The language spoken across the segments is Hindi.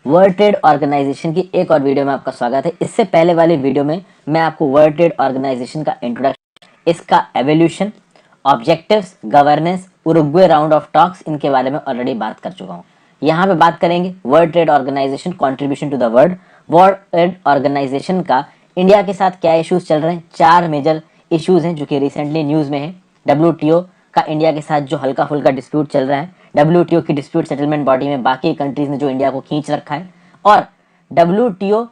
वर्ल्ड ट्रेड ऑर्गेनाइजेशन की एक और वीडियो में आपका स्वागत है। इससे पहले वाली वीडियो में मैं आपको वर्ल्ड ट्रेड ऑर्गेनाइजेशन का इंट्रोडक्शन, इसका evolution, objectives, governance, Uruguay round of talks, इनके बारे में ऑलरेडी बात कर चुका हूँ। यहाँ पे बात करेंगे world trade organisation contribution to the world. World trade organisation का इंडिया के साथ क्या इश्यूज चल रहे हैं। 4 मेजर इश्यूज हैं जो कि रिसेंटली न्यूज में है। डब्ल्यूटीओ का इंडिया के साथ जो हल्का फुल्का डिस्प्यूट चल रहा है, डब्ल्यूटीओ की डिस्प्यूट सेटलमेंट बॉडी में बाकी कंट्रीज ने जो इंडिया को खींच रखा है, और डब्ल्यूटीओ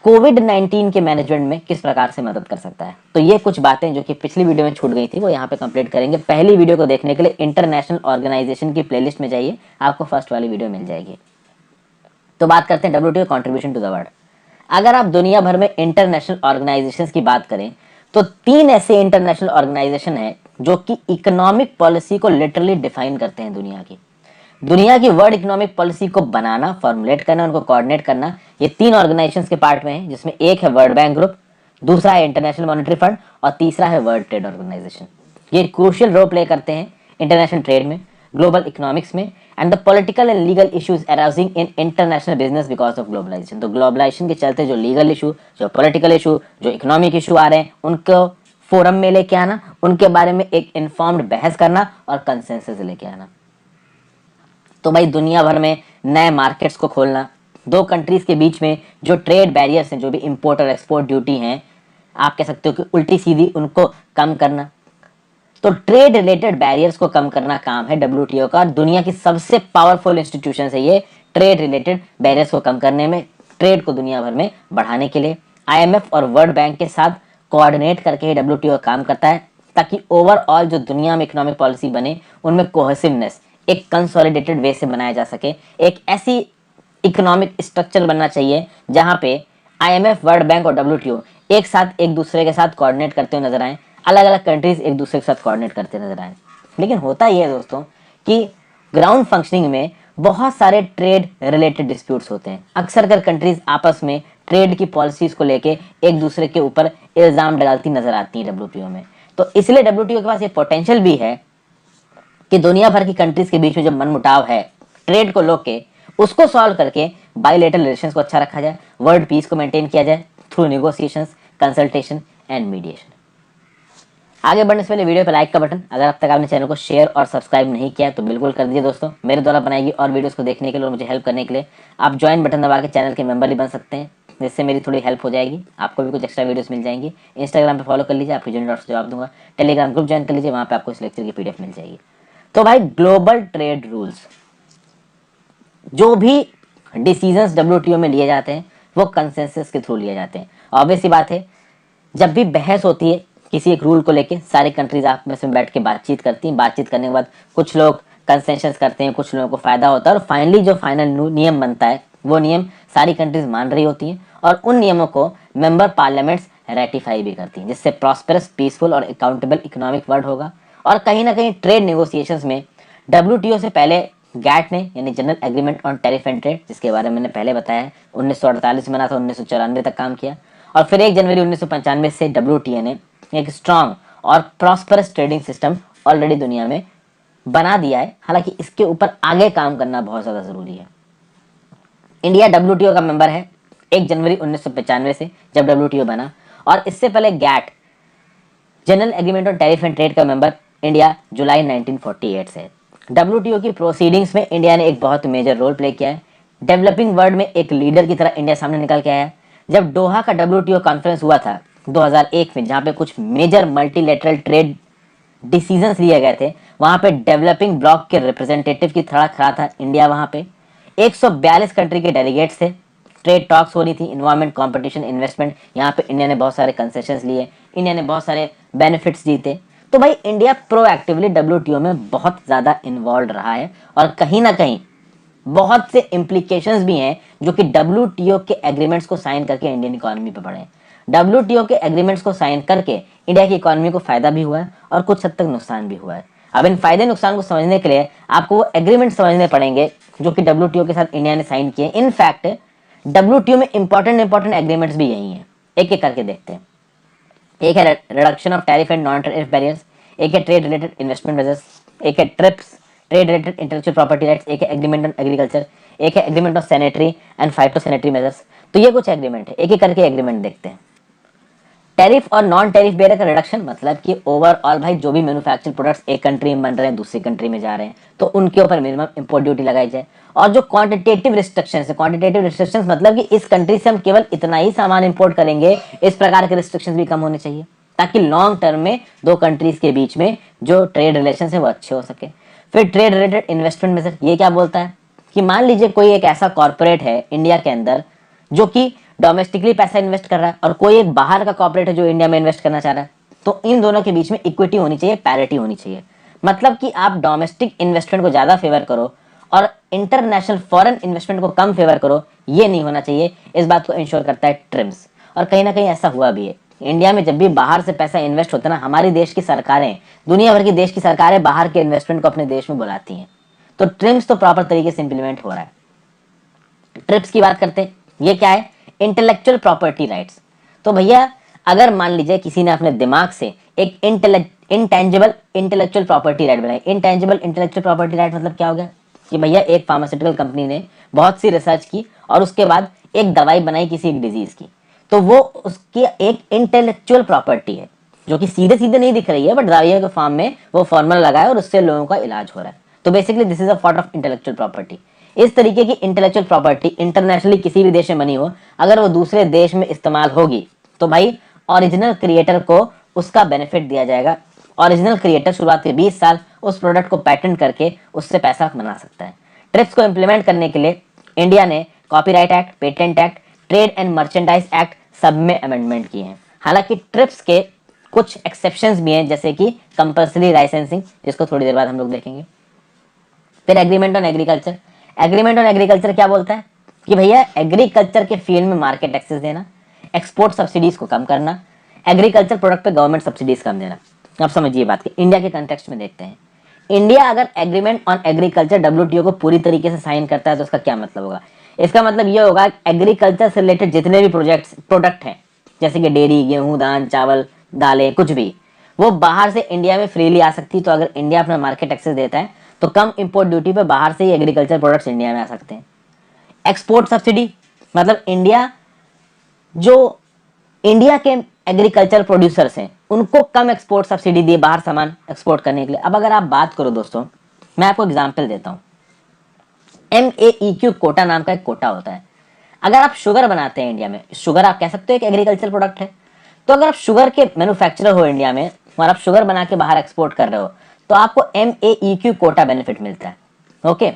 कोविड-19 के मैनेजमेंट में किस प्रकार से मदद कर सकता है। तो ये कुछ बातें जो कि पिछली वीडियो में छूट गई थी वो यहाँ पे कंप्लीट करेंगे। पहली वीडियो को देखने के लिए इंटरनेशनल ऑर्गेनाइजेशन की प्लेलिस्ट में जाइए, आपको फर्स्ट वाली वीडियो मिल जाएगी। तो बात करते हैं WTO contribution to the world. अगर आप दुनिया भर में इंटरनेशनल ऑर्गेनाइजेशंस की बात करें तो 3 ऐसे इंटरनेशनल ऑर्गेनाइजेशन हैं जो कि इकोनॉमिक पॉलिसी को लिटरली डिफाइन करते हैं। दुनिया की वर्ल्ड इकोनॉमिक पॉलिसी को बनाना, फॉर्मुलेट करना, उनको कोऑर्डिनेट करना, ये 3 ऑर्गेनाइजेशंस के पार्ट में है, जिसमें एक है वर्ल्ड बैंक ग्रुप, दूसरा है इंटरनेशनल मॉनेटरी फंड और तीसरा है वर्ल्ड ट्रेड ऑर्गेनाइजेशन। ये क्रूशियल रोल प्ले करते हैं इंटरनेशनल ट्रेड में, ग्लोबल इकोनॉमिक्स में, and the political and legal issues arising in international business because of globalisation. तो ग्लोबलाइजेशन के चलते जो लीगल इशू, जो पॉलिटिकल इशू, जो इकोनॉमिक इशू आ रहे हैं, उनको फोरम में लेके आना, उनके बारे में एक इन्फॉर्म्ड बहस करना और कंसेंसस लेके आना। तो भाई दुनिया भर में नए मार्केट्स को खोलना, 2 कंट्रीज के बीच में जो ट्रेड बैरियर्स हैं, जो भी इंपोर्ट और एक्सपोर्ट ड्यूटी हैं, आप कह सकते हो कि उल्टी सीधी, उनको कम करना। तो ट्रेड रिलेटेड बैरियर्स को कम करना काम है डब्ल्यूटीओ का। दुनिया की सबसे पावरफुल इंस्टीट्यूशन है ये ट्रेड रिलेटेड बैरियर्स को कम करने में, ट्रेड को दुनिया भर में बढ़ाने के लिए। आईएमएफ और वर्ल्ड बैंक के साथ कोऑर्डिनेट करके ही डब्ल्यूटीओ काम करता है, ताकि ओवरऑल जो दुनिया में इकोनॉमिक पॉलिसी बने उनमें कोहेसिवनेस एक कंसोलिडेटेड वे से बनाया जा सके। एक ऐसी इकोनॉमिक स्ट्रक्चर बनना चाहिए जहां पे आईएमएफ, वर्ल्ड बैंक और डब्ल्यूटीओ एक साथ एक दूसरे के साथ कोऑर्डिनेट करते हुए नजर आए, अलग अलग कंट्रीज एक दूसरे के साथ कोऑर्डिनेट करते नजर आए। लेकिन होता यह है दोस्तों कि ग्राउंड फंक्शनिंग में बहुत सारे ट्रेड रिलेटेड डिस्प्यूट्स होते हैं। अक्सर कर कंट्रीज आपस में ट्रेड की पॉलिसीज को लेके एक दूसरे के ऊपर इल्जाम डालती नजर आती है डब्ल्यूटीओ में। तो इसलिए डब्ल्यूटीओ के पास ये पोटेंशियल भी है कि दुनिया भर की कंट्रीज के बीच में जो मनमुटाव है ट्रेड को लेके, उसको सॉल्व करके बायलैटरल रिलेशंस को अच्छा रखा जाए, वर्ल्ड पीस को मेंटेन किया जाए through negotiations, consultation and mediation. आगे बढ़ने से पहले वीडियो पे लाइक का बटन, अगर अब तक आपने चैनल को शेयर और सब्सक्राइब नहीं किया तो बिल्कुल कर दीजिए दोस्तों। मेरे द्वारा बनाएगी और वीडियोस को देखने के लिए और मुझे हेल्प करने के लिए आप ज्वाइन बटन दबा के चैनल के मेंबर भी बन सकते हैं, जिससे मेरी थोड़ी हेल्प हो जाएगी, आपको भी कुछ एक्स्ट्रा वीडियोस मिल जाएंगी। इंस्टाग्राम पे फॉलो कर लीजिए, आपकी जूनियर डॉट्स जवाब दूंगा। टेलीग्राम ग्रुप ज्वाइन कर लीजिए, वहाँ पे आपको इस लेक्चर की पीडीएफ मिल जाएगी। तो भाई ग्लोबल ट्रेड रूल्स, जो भी डिसीजंस डब्ल्यूटीओ में लिए जाते हैं वो कंसेंसस के थ्रू लिए जाते हैं। ऑब्वियस सी बात है, जब भी बहस होती है किसी एक रूल को लेके, सारी कंट्रीज आपस में बैठ के बातचीत करती हैं। बातचीत करने के बाद कुछ लोग कंसेशंस करते हैं, कुछ लोगों को फायदा होता है, और फाइनली जो फाइनल नियम बनता है वो नियम सारी कंट्रीज मान रही होती हैं, और उन नियमों को मेंबर पार्लियामेंट्स रेटिफाई भी करती हैं, जिससे प्रॉस्पेरस, पीसफुल और अकाउंटेबल इकोनॉमिक वर्ल्ड होगा। और कहीं ना कहीं ट्रेड नेगोशिएशंस में डब्ल्यूटीओ से पहले गैट ने, यानी general agreement on tariff and trade, जिसके बारे में मैंने पहले बताया है, 1948 में बना था, 1994 तक काम किया, और फिर 1 जनवरी 1995 से डब्ल्यूटीओ ने एक स्ट्रॉन्ग और प्रॉस्परस ट्रेडिंग सिस्टम ऑलरेडी दुनिया में बना दिया है। हालांकि इसके ऊपर आगे काम करना बहुत ज्यादा जरूरी है। इंडिया डब्ल्यूटीओ का मेंबर है 1 जनवरी 1995 से, जब डब्ल्यूटीओ बना, और इससे पहले GATT, general agreement on tariff and trade का मेंबर इंडिया जुलाई 1948 से। डब्ल्यूटीओ की प्रोसीडिंग्स में इंडिया ने एक बहुत मेजर रोल प्ले किया है। डेवलपिंग वर्ल्ड में एक लीडर की तरह इंडिया सामने निकल के आया है। जब डोहा का डब्ल्यूटीओ कॉन्फ्रेंस हुआ था 2001 में, जहां पे कुछ मेजर मल्टीलेटरल ट्रेड डिसीजंस लिए गए थे, वहां पे डेवलपिंग ब्लॉक के रिप्रेजेंटेटिव की तरह खड़ा था इंडिया। वहां पे 142 कंट्री के डेलीगेट्स थे, ट्रेड टॉक्स हो रही थी, इन्वायरमेंट, कंपटीशन, इन्वेस्टमेंट, यहाँ पे इंडिया ने बहुत सारे कंसेशंस लिए, इंडिया ने बहुत सारे बेनिफिट्स जीते। तो भाई इंडिया प्रोएक्टिवली डब्ल्यूटीओ में बहुत ज्यादा इन्वॉल्व रहा है, और कहीं ना कहीं बहुत से इम्प्लीकेशंस भी हैं जो कि डब्ल्यूटीओ के एग्रीमेंट्स को साइन करके इंडियन इकोनॉमी पे पड़े हैं। डब्ल्यूटीओ के एग्रीमेंट्स को साइन करके इंडिया की इकोनॉमी को फायदा भी हुआ है और कुछ हद तक नुकसान भी हुआ है। अब इन फायदे नुकसान को समझने के लिए आपको वो एग्रीमेंट समझने पड़ेंगे जो कि डब्ल्यूटीओ के साथ इंडिया ने साइन किए। इनफैक्ट डब्ल्यूटीओ में इंपॉर्टेंट एग्रीमेंट्स भी यही हैं, एक एक करके देखते हैं। एक है reduction of tariff and non tariff barriers, एक है ट्रेड रिलेटेड इन्वेस्टमेंट मेजर्स, एक है trips, trade related intellectual property rights, एक है एग्रीमेंट ऑन एग्रीकल्चर, एक है agreement on sanitary and phyto sanitary measures. तो ये कुछ एग्रीमेंट है, एक एक करके एग्रीमेंट देखते हैं। टैरिफ और नॉन टैरिफ बेरियर का रिडक्शन, मतलब कि ओवरऑल भाई जो भी मैन्युफैक्चर प्रोडक्ट्स एक कंट्री में बन रहे हैं दूसरी कंट्री में जा रहे हैं तो उनके ऊपर मिनिमम इंपोर्ट ड्यूटी लगाई जाए। और जो क्वांटिटेटिव रिस्ट्रिक्शंस है, क्वांटिटेटिव रिस्ट्रिक्शंस मतलब कि इस कंट्री से हम केवल इतना ही सामान इंपोर्ट करेंगे, इस प्रकार के रिस्ट्रिक्शंस भी कम होने चाहिए ताकि लॉन्ग टर्म में दो कंट्रीज के बीच में जो ट्रेड रिलेशन है वो अच्छे हो सके। फिर ट्रेड रिलेटेड इन्वेस्टमेंट मेजर, ये क्या बोलता है कि मान लीजिए कोई एक ऐसा कॉर्पोरेट है इंडिया के अंदर जो कि डोमेस्टिकली पैसा इन्वेस्ट कर रहा है और कोई एक बाहर का कॉर्पोरेट है जो इंडिया में इन्वेस्ट करना चाह रहा है, तो इन दोनों के बीच में इक्विटी होनी चाहिए, पैरिटी होनी चाहिए। मतलब कि आप डोमेस्टिक इन्वेस्टमेंट को ज्यादा फेवर करो और इंटरनेशनल फॉरेन इन्वेस्टमेंट को कम फेवर करो, ये नहीं होना चाहिए। इस बात को इंश्योर करता है ट्रिम्स। और कहीं ना कहीं ऐसा हुआ भी है, इंडिया में जब भी बाहर से पैसा इन्वेस्ट होता है ना, हमारी देश की सरकारें, दुनिया भर की देश की सरकारें बाहर के इन्वेस्टमेंट को अपने देश में बुलाती हैं। तो ट्रिम्स तो प्रॉपर तरीके से इंप्लीमेंट हो रहा है। ट्रिप्स की बात करते हैं, ये क्या है, इंटेलेक्चुअल प्रॉपर्टी राइट्स। तो भैया अगर मान लीजिए किसी ने अपने दिमाग से एक इंटेंजिबल इंटेलेक्चुअल प्रॉपर्टी राइट बनाई। इंटेंजिबल इंटेलेक्चुअल प्रॉपर्टी राइट मतलब क्या हो गया कि भैया एक फार्मास्यूटिकल कंपनी ने बहुत सी रिसर्च की और उसके बाद एक दवाई बनाई किसी एक डिजीज की, तो वो उसकी एक इंटेलेक्चुअल प्रॉपर्टी है जो कि सीधे सीधे नहीं दिख रही है, बट दवाइयों के फॉर्म में वो फॉर्मूला लगाया और उससे लोगों का इलाज हो रहा है। तो basically this is a part of intellectual property. इस तरीके की इंटेलेक्चुअल प्रॉपर्टी इंटरनेशनली किसी भी देश में बनी हो, अगर वो दूसरे देश में इस्तेमाल होगी तो भाई ओरिजिनल क्रिएटर को उसका बेनिफिट दिया जाएगा। ओरिजिनल क्रिएटर शुरुआत के 20 साल उस प्रोडक्ट को पैटेंट करके उससे पैसा बना सकता है। ट्रिप्स को इंप्लीमेंट करने के लिए इंडिया ने copyright act, patent act, trade and merchandise act सब में अमेंडमेंट किए हैं। हालांकि ट्रिप्स के कुछ एक्सेप्शंस भी हैं, जैसे कि कंपल्सरी लाइसेंसिंग, जिसको थोड़ी देर बाद हम लोग देखेंगे। फिर agreement on agriculture. Agreement on agriculture क्या बोलता है कि भैया एग्रीकल्चर के फील्ड में मार्केट एक्सेस देना, एक्सपोर्ट सब्सिडीज को कम करना, एग्रीकल्चर प्रोडक्ट पे गवर्नमेंट सब्सिडीज कम देना। अब समझिए बात की, इंडिया के कंटेक्स्ट में देखते हैं। इंडिया अगर एग्रीमेंट ऑन एग्रीकल्चर डब्ल्यूटीओ को पूरी तरीके से साइन करता है तो उसका क्या मतलब होगा? इसका मतलब ये होगा एग्रीकल्चर से रिलेटेड जितने भी प्रोडक्ट हैं, जैसे कि डेयरी, गेहूं, धान, चावल, दालें, कुछ भी, वो बाहर से इंडिया में फ्रीली आ सकती है। तो अगर इंडिया अपना मार्केट एक्सेस देता है तो कम इंपोर्ट ड्यूटी पे बाहर से ही एग्रीकल्चर प्रोडक्ट्स इंडिया में आ सकते हैं। एक्सपोर्ट सब्सिडी मतलब इंडिया के एग्रीकल्चर प्रोड्यूसर्स हैं उनको कम एक्सपोर्ट सब्सिडी दिए बाहर सामान एक्सपोर्ट करने के लिए। अब अगर आप बात करो दोस्तों, मैं आपको एग्जांपल देता हूं। MAEQ कोटा नाम का एक कोटा होता है। अगर आप शुगर बनाते हैं इंडिया में, शुगर आप कह सकते हो एक एग्रीकल्चर प्रोडक्ट है, तो अगर आप शुगर के मैन्युफैक्चरर हो इंडिया में और आप शुगर बना के बाहर एक्सपोर्ट कर रहे हो तो आपको MAEQ कोटा बेनिफिट मिलता है। ओके,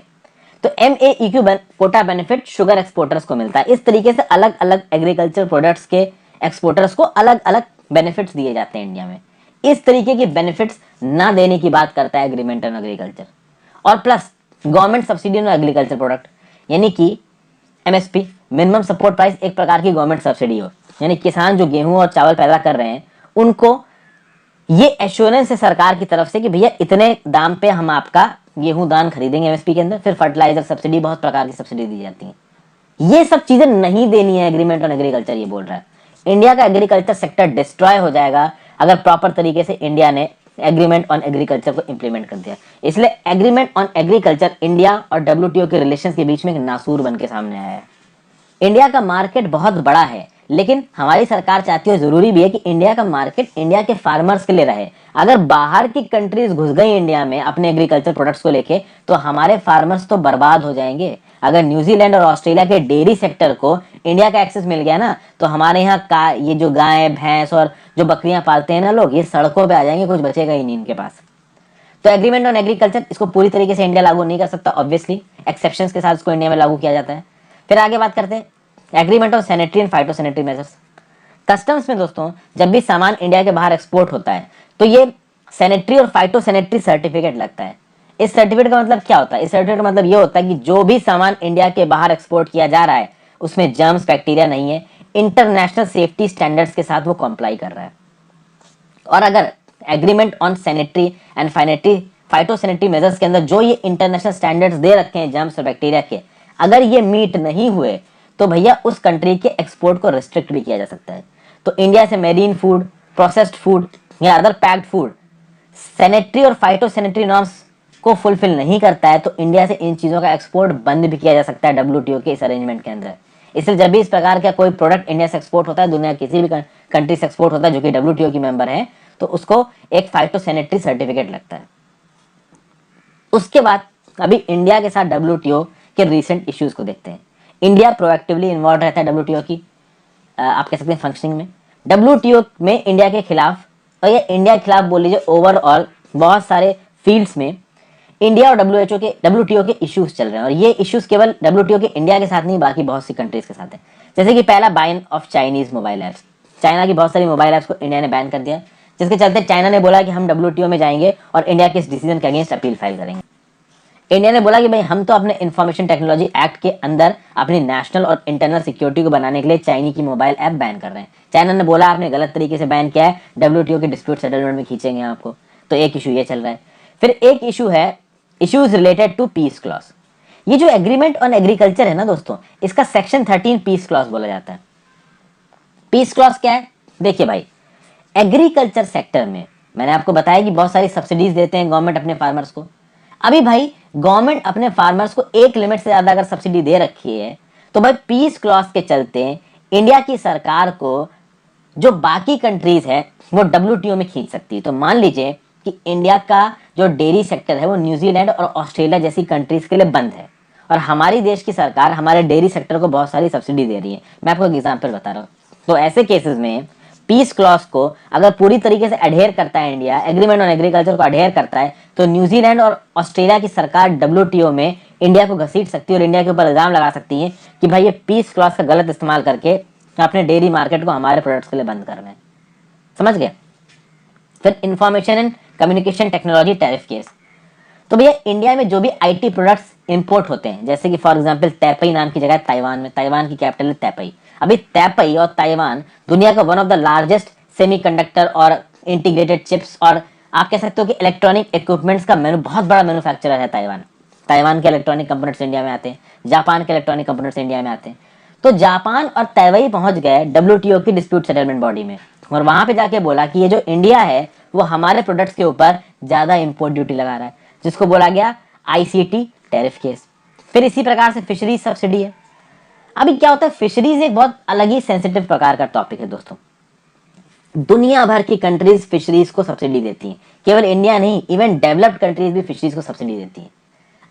तो MAEQ quota benefit sugar exporters को मिलता है। इस तरीके से अलग अलग एग्रीकल्चर प्रोडक्ट्स के एक्सपोर्टर्स को अलग अलग बेनिफिट्स दिए जाते हैं इंडिया में। इस तरीके की बेनिफिट्स ना देने की बात करता है एग्रीमेंट ऑन एग्रीकल्चर। और plus government subsidy on agriculture product, यानी कि MSP, मिनिमम सपोर्ट प्राइस, एक प्रकार की गवर्नमेंट सब्सिडी हो, यानी किसान जो गेहूं और चावल पैदा कर रहे हैं उनको ये एश्योरेंस है सरकार की तरफ से कि भैया इतने दाम पे हम आपका गेहूं दान खरीदेंगे MSP के अंदर। फिर फर्टिलाइजर सब्सिडी, बहुत प्रकार की सब्सिडी दी जाती है। ये सब चीजें नहीं देनी है एग्रीमेंट ऑन एग्रीकल्चर, ये बोल रहा है। इंडिया का एग्रीकल्चर सेक्टर डिस्ट्रॉय हो जाएगा अगर प्रॉपर तरीके से इंडिया ने एग्रीमेंट ऑन एग्रीकल्चर को इंप्लीमेंट कर दिया। इसलिए एग्रीमेंट ऑन एग्रीकल्चर इंडिया और WTO के रिलेशंस के बीच में एक नासूर बन के सामने आया है। इंडिया का मार्केट बहुत बड़ा है, लेकिन हमारी सरकार चाहती है, जरूरी भी है कि इंडिया का मार्केट इंडिया के फार्मर्स के लिए रहे। अगर बाहर की कंट्रीज घुस गई इंडिया में अपने एग्रीकल्चर प्रोडक्ट्स को लेके तो हमारे फार्मर्स तो बर्बाद हो जाएंगे। अगर न्यूजीलैंड और ऑस्ट्रेलिया के डेयरी सेक्टर को इंडिया का एक्सेस मिल गया ना, तो हमारे यहाँ का ये जो गाय, भैंस और जो बकरियां पालते हैं ना लोग, ये सड़कों पे आ जाएंगे, कुछ बचेगा ही नहीं इनके पास। तो एग्रीमेंट ऑन एग्रीकल्चर, इसको पूरी तरीके से इंडिया लागू नहीं कर सकता, ऑब्वियसली एक्सेप्शंस के साथ इसको इंडिया में लागू किया जाता है। फिर आगे बात करते हैं agreement on sanitary and phyto sanitary measures. Customs में दोस्तों जब भी सामान इंडिया के बाहर एक्सपोर्ट होता है तो ये सैनिटरी और फाइटो सैनिटरी सर्टिफिकेट लगता है। इस सर्टिफिकेट का मतलब क्या होता है? इस सर्टिफिकेट का मतलब ये होता है कि जो भी सामान इंडिया के बाहर एक्सपोर्ट किया जा रहा है उसमें जर्म्स, बैक्टीरिया नहीं है, इंटरनेशनल सेफ्टी स्टैंडर्ड्स के साथ वो कंप्लाई कर रहा है। और अगर agreement on sanitary and phyto sanitary measures के अंदर जो ये इंटरनेशनल स्टैंडर्ड्स दे रखे हैं जर्म्स और बैक्टीरिया के, अगर ये मीट नहीं हुए तो भैया उस कंट्री के एक्सपोर्ट को रिस्ट्रिक्ट भी किया जा सकता है। तो इंडिया से मेरीन फूड, प्रोसेस्ड फूड या अदर पैक्ड फूड, सैनिटरी और फाइटो सैनिटरी नॉर्म्स को फुलफिल नहीं करता है तो इंडिया से इन चीज़ों का एक्सपोर्ट बंद भी किया जा सकता है WTO के इस अरेंजमेंट के अंदर। इसलिए जब भी इस प्रकार का कोई प्रोडक्ट इंडिया से एक्सपोर्ट होता है, दुनिया किसी भी कंट्री से एक्सपोर्ट होता है जो कि WTO की मेंबर है, तो उसको एक फाइटोसैनिटरी सर्टिफिकेट लगता है। उसके बाद अभी इंडिया के साथ WTO के रिसेंट इश्यूज को देखते हैं। इंडिया प्रोएक्टिवली इन्वॉल्व रहता है WTO की आप कह सकते हैं फंक्शनिंग में। WTO में इंडिया के खिलाफ, और ये इंडिया के खिलाफ बोल लीजिए, ओवरऑल बहुत सारे फील्ड्स में इंडिया और WTO के इश्यूज चल रहे हैं। और ये इश्यूज केवल WTO के इंडिया के साथ नहीं, बाकी बहुत सी कंट्रीज के साथ है। जैसे कि पहला, ban of Chinese mobile apps. China की बहुत सारी मोबाइल ऐप्स को इंडिया ने बैन कर दिया, जिसके चलते चाइना ने बोला कि हम WTO में जाएंगे और इंडिया के इस डिसीजन के अगेंस्ट अपील फाइल करेंगे। इंडिया ने बोला कि भाई हम तो अपने इंफॉर्मेशन टेक्नोलॉजी एक्ट के अंदर अपनी नेशनल और इंटरनल सिक्योरिटी को बनाने के लिए चाइनी की मोबाइल ऐप बैन कर रहे हैं। चाइना ने बोला आपने गलत तरीके से बैन किया है, WTO के डिस्प्यूट सेटलमेंट में खींचेंगे आपको। तो एक इशू ये चल रहा है। फिर एक इशू है issues related to peace clause. ये जो एग्रीमेंट ऑन एग्रीकल्चर है ना दोस्तों, इसका सेक्शन 13 पीस क्लॉज बोला जाता है। पीस क्लॉज क्या है? देखिए भाई, एग्रीकल्चर सेक्टर में मैंने आपको बताया कि बहुत सारी सब्सिडीज देते हैं गवर्नमेंट अपने फार्मर्स को। अभी भाई गवर्नमेंट अपने फार्मर्स को एक लिमिट से ज्यादा अगर सब्सिडी दे रखी है, तो भाई पीस क्लॉज के चलते इंडिया की सरकार को जो बाकी कंट्रीज है वो WTO में खींच सकती है। तो मान लीजिए कि इंडिया का जो डेयरी सेक्टर है वो न्यूजीलैंड और ऑस्ट्रेलिया जैसी कंट्रीज के लिए बंद है, और हमारी देश की सरकार हमारे डेयरी सेक्टर को बहुत सारी सब्सिडी दे रही है। मैं आपको एक एग्जाम्पल बता रहा हूँ। तो ऐसे केसेस में पीस क्लॉज को अगर पूरी तरीके से अडेयर करता है इंडिया, एग्रीमेंट ऑन एग्रीकल्चर को अडेयर करता है, तो न्यूजीलैंड और ऑस्ट्रेलिया की सरकार WTO में इंडिया को घसीट सकती है और इंडिया के ऊपर इल्जाम लगा सकती है कि भाई ये पीस क्लॉज का गलत इस्तेमाल करके अपने डेयरी मार्केट को हमारे प्रोडक्ट्स के लिए बंद कर रहे हैं। समझ गए? फिर information and communication technology tariff case. तो भैया इंडिया में जो भी IT प्रोडक्ट्स इंपोर्ट होते हैं, जैसे कि फॉर एग्जांपल तैपई नाम की जगह ताइवान में, ताइवान की कैपिटल है तैपई। अभी तैपई और ताइवान दुनिया का one of the largest semiconductor और इंटीग्रेटेड चिप्स और आप कह सकते हो कि इलेक्ट्रॉनिक इक्विपमेंट्स का बहुत बड़ा मैन्युफैक्चरर है ताइवान। ताइवान के इलेक्ट्रॉनिक कंपोनेंट्स इंडिया में आते हैं, जापान के इलेक्ट्रॉनिक कंपोनेंट्स इंडिया में आते हैं। तो जापान और तैपई पहुंच गए WTO की डिस्प्यूट सेटलमेंट बॉडी में, और वहां पे जाके बोला कि ये जो इंडिया है वो हमारे प्रोडक्ट्स के ऊपर ज्यादा इंपोर्ट ड्यूटी लगा रहा है, जिसको बोला गया ICT टैरिफ केस। फिर इसी प्रकार से फिशरीज सब्सिडी है। अभी क्या होता है, फिशरीज एक बहुत अलग ही सेंसिटिव प्रकार का टॉपिक है दोस्तों। दुनिया भर की कंट्रीज फिशरीज को सब्सिडी देती हैं, केवल इंडिया नहीं, इवन डेवलप्ड कंट्रीज भी फिशरीज को सब्सिडी देती हैं।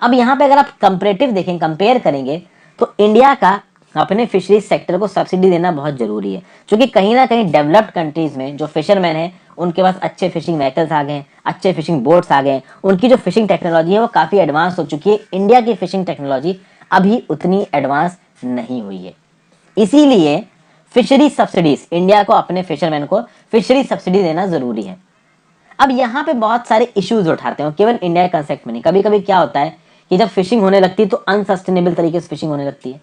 अब यहाँ पे अगर आप कंपेरेटिव देखें, कंपेयर करेंगे, तो इंडिया का अपने फिशरीज सेक्टर को सब्सिडी देना बहुत जरूरी है, क्योंकि कहीं ना कहीं डेवलप्ड कंट्रीज में जो फिशरमैन है उनके पास अच्छे फिशिंग व्हीकल्स आ गए हैं, अच्छे फिशिंग बोट्स आ गए हैं, उनकी जो फिशिंग टेक्नोलॉजी है वो काफी एडवांस हो चुकी है। इंडिया की फिशिंग टेक्नोलॉजी अभी उतनी एडवांस नहीं हुई है। इसीलिए फिशरी सब्सिडीज, इंडिया को अपने फिशरमैन को फिशरी सब्सिडी देना जरूरी है। अब यहाँ पे बहुत सारे इश्यूज उठाते हैं, केवल इंडिया के कंसेप्ट में नहीं। कभी कभी क्या होता है कि जब फिशिंग होने लगती है तो अनसस्टेनेबल तरीके से फिशिंग होने लगती है।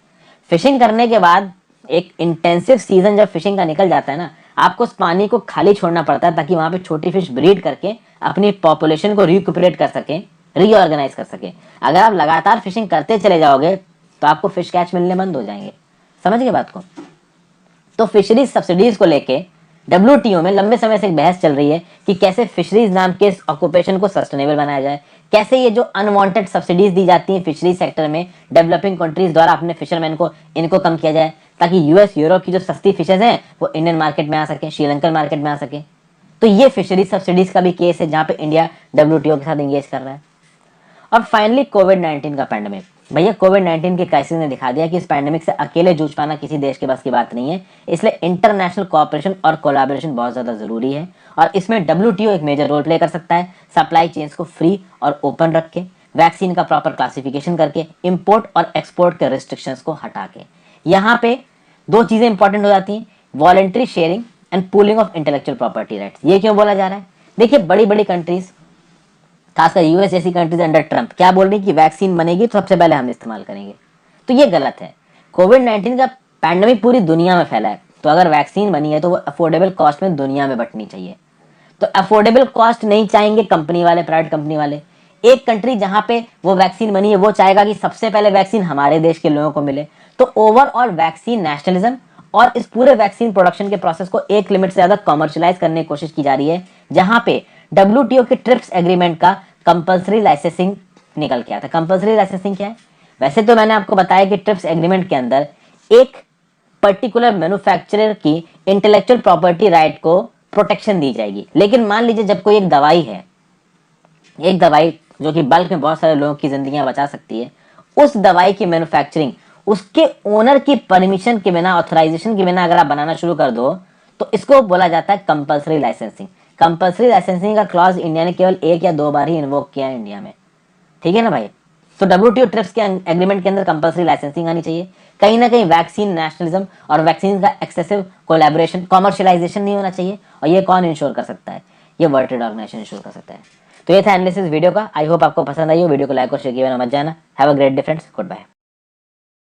फिशिंग करने के बाद एक इंटेंसिव सीजन जब फिशिंग का निकल जाता है ना, आपको उस पानी को खाली छोड़ना पड़ता है ताकि वहां पे छोटी फिश ब्रीड करके अपनी पॉपुलेशन को रिक्यूपरेट कर सके, रीऑर्गेनाइज कर सके। अगर आप लगातार फिशिंग करते चले जाओगे तो आपको फिश कैच मिलने बंद हो जाएंगे। समझ गए बात को? तो फिशरीज सब्सिडीज को लेके WTO में लंबे समय से एक बहस चल रही है कि कैसे फिशरीज नाम के इस ऑक्यूपेशन को सस्टेनेबल बनाया जाए, कैसे ये जो अनवांटेड सब्सिडीज दी जाती हैं फिशरीज सेक्टर में डेवलपिंग कंट्रीज द्वारा अपने फिशरमैन को, इनको कम किया जाए ताकि US यूरोप की जो सस्ती फिशेज हैं वो इंडियन मार्केट में आ सके, श्रीलंकन मार्केट में आ सके। तो ये फिशरीज सब्सिडीज का भी केस है जहां पे इंडिया WTO के साथ एंगेज कर रहा है। और फाइनली कोविड-19 का पैंडेमिक। भैया कोविड-19 के क्राइसिस ने दिखा दिया कि इस पैंडेमिक से अकेले जूझ पाना किसी देश के बस की बात नहीं है, इसलिए इंटरनेशनल कोऑपरेशन और कोलैबोरेशन बहुत ज्यादा जरूरी है। और इसमें WTO एक मेजर रोल प्ले कर सकता है, सप्लाई चेन्स को फ्री और ओपन रख के, वैक्सीन का प्रॉपर क्लासिफिकेशन करके, इंपोर्ट और एक्सपोर्ट के रिस्ट्रिक्शंस को हटा के। यहाँ पे दो चीजें इंपॉर्टेंट हो जाती हैं, voluntary sharing and pooling of intellectual property rights. ये क्यों बोला जा रहा है? देखिए बड़ी बड़ी कंट्रीज, खासकर US जैसी कंट्रीज अंडर ट्रंप क्या बोल रही है कि वैक्सीन बनेगी तो सबसे पहले हम इस्तेमाल करेंगे। तो ये गलत है। कोविड-19 का पैंडेमिक पूरी दुनिया में फैला है, तो अगर वैक्सीन बनी है तो वो अफोर्डेबल कॉस्ट में दुनिया में बंटनी चाहिए। तो अफोर्डेबल कॉस्ट नहीं चाहेंगे कंपनी वाले, प्राइवेट कंपनी वाले। एक कंट्री जहां पे वो वैक्सीन बनी है वो चाहेगा कि सबसे पहले वैक्सीन हमारे देश के लोगों को मिले। तो ओवरऑल वैक्सीन नेशनलिज्म और इस पूरे वैक्सीन प्रोडक्शन के प्रोसेस को एक लिमिट से ज्यादा कॉमर्शियलाइज करने की कोशिश की जा रही है, जहां पे WTO के ट्रिप्स एग्रीमेंट का कंपल्सरी लाइसेंसिंग निकल के आता है। कंपल्सरी लाइसेंसिंग क्या है? वैसे तो मैंने आपको बताया कि ट्रिप्स एग्रीमेंट के अंदर एक पर्टिकुलर मैन्युफैक्चरर की इंटेलेक्चुअल प्रॉपर्टी राइट को प्रोटेक्शन दी जाएगी, लेकिन मान लीजिए जब कोई एक दवाई है, एक दवाई जो कि बल्क में बहुत सारे लोगों की जिंदगियां बचा सकती है, उस दवाई की मैन्युफैक्चरिंग उसके ओनर की परमिशन के बिना, ऑथराइजेशन के बिना अगर आप बनाना शुरू कर दो तो इसको बोला जाता है कंपल्सरी लाइसेंसिंग। कंपल्सरी लाइसेंसिंग का क्लॉज इंडिया ने केवल 1 या 2 बार ही इन्वोक किया है इंडिया में, ठीक है ना भाई। तो WTO ट्रिप्स के एग्रीमेंट के अंदर कंपल्सरी लाइसेंसिंग आनी चाहिए। कहीं ना कहीं वैक्सीन नेशनलिज्म और वैक्सीन का एक्सेसिव कोलैबोरेशन, कॉमर्शियलाइजेशन नहीं होना चाहिए। और ये कौन इंश्योर कर सकता है? ये वर्ल्ड ट्रेड ऑर्गेनाइजेशन इंश्योर कर सकता है। तो ये था एनालिसिस वीडियो का। आई होप आपको पसंद आई हो। वीडियो को लाइक और शेयर किया मत जाना। Have a great day friends, good bye.